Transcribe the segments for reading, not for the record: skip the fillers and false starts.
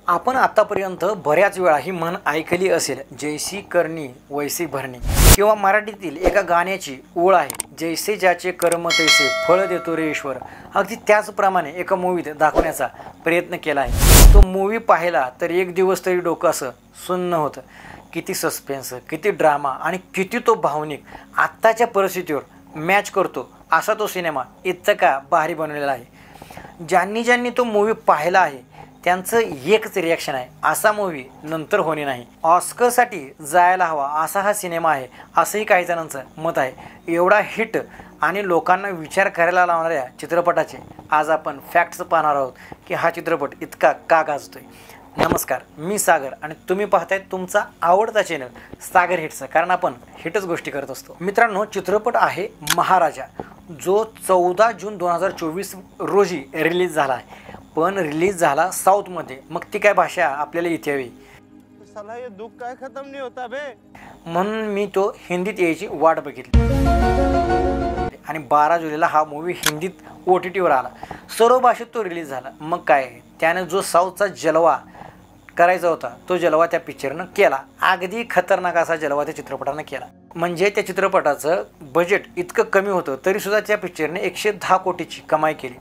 आपण आतापर्यंत बऱ्याच वेळा ही म्हण ऐकली असेल, जैसी करणी वैसी भरणी, किंवा मराठीतील एका गाण्याची ओळ आहे, जैसे ज्याचे कर्म तैसे फळ देतो रे ईश्वर. अगदी त्याचप्रमाणे एका मूवीत दाखवण्याचा प्रयत्न केला आहे. तो मूवी पाहिला तर एक दिवस तरी डोकं असं सुन्न होतं. किती सस्पेन्स, किती ड्रामा आणि किती तो भावनिक आत्ताच्या परिस्थितीवर मॅच करतो असा तो सिनेमा इतका भारी बनवलेला आहे. ज्यांनी तो मूवी पाहिला आहे त्यांचं एकच रिॲक्शन आहे, असा मूवी नंतर होणे नाही. ऑस्करसाठी जायला हवा असा हा सिनेमा आहे असंही काही जणांचं मत आहे. एवढा हिट आणि लोकांना विचार करायला लावणाऱ्या चित्रपटाचे आज आपण फॅक्ट्स पाहणार आहोत की हा चित्रपट इतका का गाजतोय. नमस्कार, मी सागर आणि तुम्ही पाहताय तुमचा आवडता चॅनल सागर हिट्स, कारण आपण हिटच गोष्टी करत असतो. मित्रांनो, चित्रपट आहे महाराजा, जो 14 जून 2024 रोजी रिलीज झाला आहे. पण रिलीज झाला साऊथमध्ये. मग ती काय भाषा आपल्याला इथे हवी, साला ये दुख काय खत्म नहीं होता बे, म्हणून मी तो हिंदीत यायची वाट बघितली आणि 12 जुलैला हा मूवी हिंदीत OTTवर आला. सर्व भाषेत तो रिलीज झाला. मग काय, त्याने जो साऊथचा जलवा करायचा होता तो जलवा त्या पिक्चरनं केला. अगदी खतरनाक असा जलवा त्या चित्रपटानं केला. म्हणजे त्या चित्रपटाचं बजेट इतकं कमी होतं तरीसुद्धा त्या पिक्चरने 110 कोटीची कमाई केली.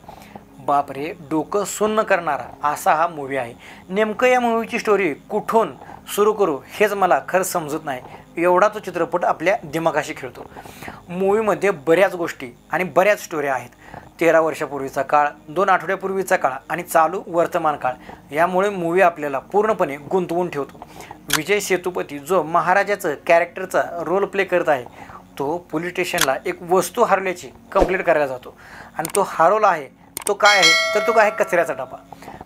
बापरे, डोकं सुन्न करणारा असा हा मूवी आहे. नेमकं या मूवीची स्टोरी कुठून सुरू करू हेच मला खरं समजत नाही, एवढा तो चित्रपट आपल्या दिमागाशी खेळतो. मूवीमध्ये बऱ्याच गोष्टी आणि बऱ्याच स्टोऱ्या आहेत. 13 वर्षापूर्वीचा काळ, 2 आठवड्यापूर्वीचा काळ आणि चालू वर्तमान काळ, यामुळे मूवी आपल्याला पूर्णपणे गुंतवून ठेवतो. विजय सेतुपती जो महाराजाचं कॅरेक्टरचा रोल प्ले करत आहे, तो पोलीस स्टेशनला एक वस्तू हरवल्याची कंप्लेंट करायला जातो आणि तो हरवला आहे. तो काय आहे तर तो काय आहे, कचऱ्याचा डबा.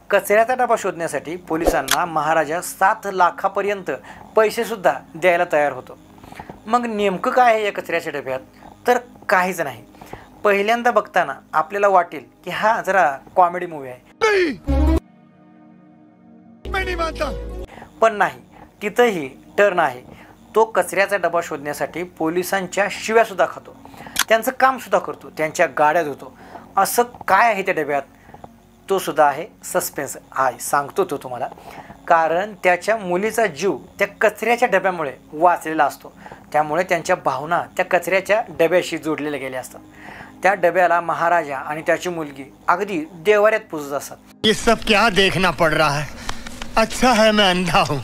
कचऱ्याचा डबा शोधण्यासाठी पोलिसांना महाराजा 7 लाखापर्यंत पैसेसुद्धा द्यायला तयार होतो. मग नेमकं काय आहे या कचऱ्याच्या डब्यात, तर काहीच नाही. पहिल्यांदा बघताना आपल्याला वाटेल की हा जरा कॉमेडी मूवी आहे, पण नाही, तिथंही टर्न आहे. तो कचऱ्याचा डबा शोधण्यासाठी पोलिसांच्या शिव्यासुद्धा खातो, त्यांचं कामसुद्धा करतो, त्यांच्या गाड्या धुतो. असं काय आहे त्या डब्यात, तो सुद्धा आहे सस्पेन्स आहे, सांगतो तो तुम्हाला. कारण त्याच्या मुलीचा जीव त्या कचऱ्याच्या डब्यामुळे वाचलेला असतो. त्यामुळे त्यांच्या भावना त्या कचऱ्याच्या डब्याशी जोडलेल्या गेल्या असतात. त्या डब्याला महाराजा आणि त्याची मुलगी अगदी देवाऱ्यात पुजत असतात. ये सब क्या देखना पड़ रहा है, अच्छा है मैं अंधा हूं.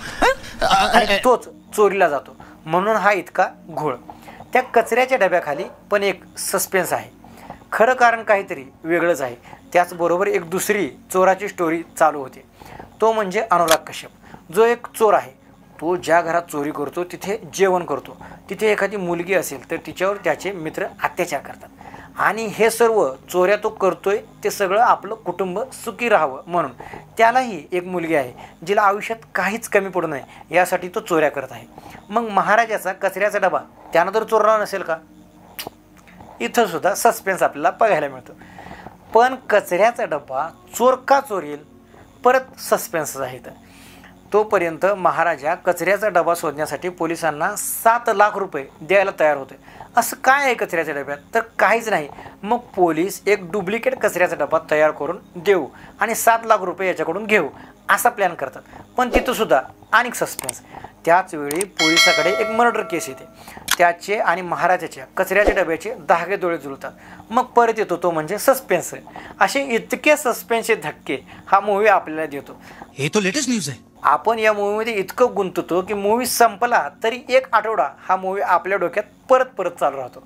आणि तोच चोरीला जातो. म्हणून हा इतका घोळ. त्या कचऱ्याच्या डब्याखाली पण एक सस्पेन्स आहे. खरं कारण काहीतरी वेगळंच आहे. त्याचबरोबर एक दुसरी चोराची स्टोरी चालू होते. तो म्हणजे अनुराग कश्यप, जो एक चोर आहे. तो ज्या घरात चोरी करतो तिथे जेवण करतो. तिथे एखादी मुलगी असेल तर तिच्यावर त्याचे मित्र अत्याचार करतात. आणि हे सर्व चोऱ्या तो करतोय ते सगळं आपलं कुटुंब सुखी राहावं म्हणून. त्यालाही एक मुलगी आहे जिला आयुष्यात काहीच कमी पडू नये यासाठी तो चोऱ्या करत आहे. मग महाराजाचा कचऱ्याचा डबा त्यानं तर चोरला नसेल का, इथं सुद्धा सस्पेन्स आपल्याला बघायला मिळतो. पण कचऱ्याचा डबा चोर का चोरेल, परत सस्पेन्सच आहे. तर तोपर्यंत महाराजा कचऱ्याचा डबा शोधण्यासाठी पोलिसांना 7 लाख रुपये द्यायला तयार होते. असं काय आहे कचऱ्याच्या डब्यात, तर काहीच नाही. मग पोलीस एक डुप्लिकेट कचऱ्याचा डबा तयार करून देऊ आणि 7 लाख रुपये याच्याकडून घेऊ असा प्लॅन करतात. पण तिथंसुद्धा अनेक सस्पेन्स. त्याचवेळी पोलिसाकडे एक मर्डर केस येते. त्याचे आणि महाराजाच्या कचऱ्याच्या डब्याचे धागे डोळे जुळतात. मग परत येतो तो म्हणजे सस्पेन्स. असे इतके सस्पेन्सचे धक्के हा मूवी आपल्याला देतो. ये तो लेटेस्ट न्यूज है. आपण या मूवीमध्ये इतकं गुंततो की मूवी संपला तरी 1 आठवडा हा मूवी आपल्या डोक्यात परत परत चालू राहतो.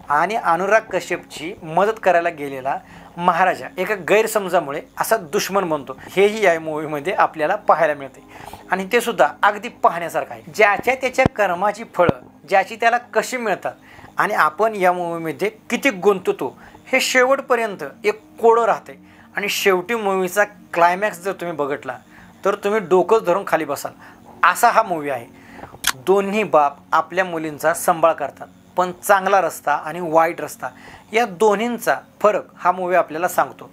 आणि अनुराग कश्यपची मदत करायला गेलेला महाराजा एका गैरसमजामुळे असा दुश्मन बनतो, हेही या मूवीमध्ये आपल्याला पाहायला मिळते. आणि ते सुद्धा अगदी पाहण्यासारखं आहे. ज्याच्या त्याच्या कर्माची फळं ज्याची त्याला कशी मिळतात आणि आपण या मूवीमध्ये किती गुंततो हे शेवटपर्यंत एक कोडं राहते. आणि शेवटी मूवीचा क्लायमॅक्स जर तुम्ही बघितला तर तुम्ही डोकंच धरून खाली बसाल, असा हा मूवी आहे. दोन्ही बाप आपल्या मुलींचा सांभाळ करतात, पण चांगला रस्ता आणि वाईट रस्ता या दोन्हींचा फरक हा मूवी आपल्याला सांगतो.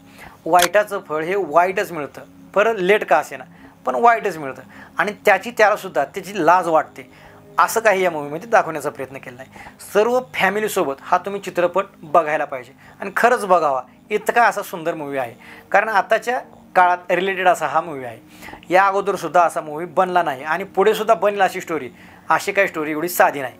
वाईटाचं फळ हे वाईटच मिळतं, बरं लेट का असेना पण वाईटच मिळतं. आणि त्यालासुद्धा त्याची लाज वाटते. असं काही या मूवीमध्ये दाखवण्याचा प्रयत्न केला आहे. सर्व फॅमिलीसोबत हा तुम्ही चित्रपट बघायला पाहिजे आणि खरंच बघावा. इतका असा सुंदर मूवी आहे. कारण आताच्या काळात रिलेटेड असा हा मूवी आहे. या अगोदरसुद्धा असा मूवी बनला नाही आणि पुढेसुद्धा बनेल अशी स्टोरी, अशी काही स्टोरी एवढी साधी नाही,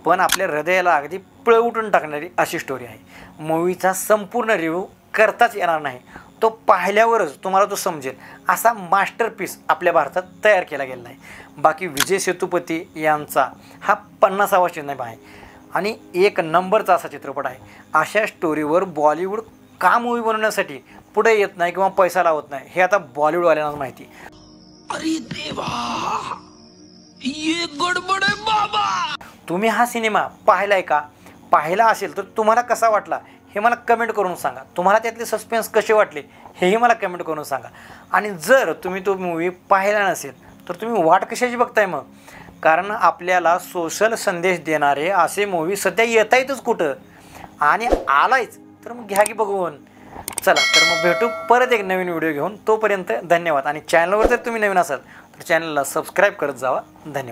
पण आपल्या हृदयाला अगदी पिळवटून टाकणारी अशी स्टोरी आहे. मूवीचा संपूर्ण रिव्ह्यू करताच येणार नाही, तो पाहिल्यावरच तुम्हाला तो समजेल असा मास्टरपीस आपल्या भारतात तयार केला गेला आहे. बाकी विजय सेतुपती यांचा हा 50वा सिनेमा आहे आणि एक नंबरचा असा चित्रपट आहे. अशा स्टोरीवर बॉलिवूड का मूवी बनवण्यासाठी पुढे येत नाही किंवा पैसा लावत नाही हे आता बॉलिवूडवाल्यांना माहिती. अरे देवा, ये गडबड आहे बाबा. तुम्ही हा सिनेमा पाहिलाय का? पाहिला असेल तर तुम्हाला कसा वाटला हे मला कमेंट करून सांगा. तुम्हाला त्यातले सस्पेन्स कसे वाटले हेही मला कमेंट करून सांगा. आणि जर तुम्ही तो मूवी पाहिला नसेल तर तुम्ही वाट कशाची बघताय मग? कारण आपल्याला सोशल संदेश देणारे असे मूवी सध्या येत आहेतच कुठं, आणि आलायच तर मग घ्या की बघून. चला तर मग भेटू परत एक नवीन व्हिडिओ घेऊन. तोपर्यंत धन्यवाद. आणि चॅनलवर जर तुम्ही नवीन असाल तर चॅनलला सबस्क्राईब करत जावा. धन्यवाद.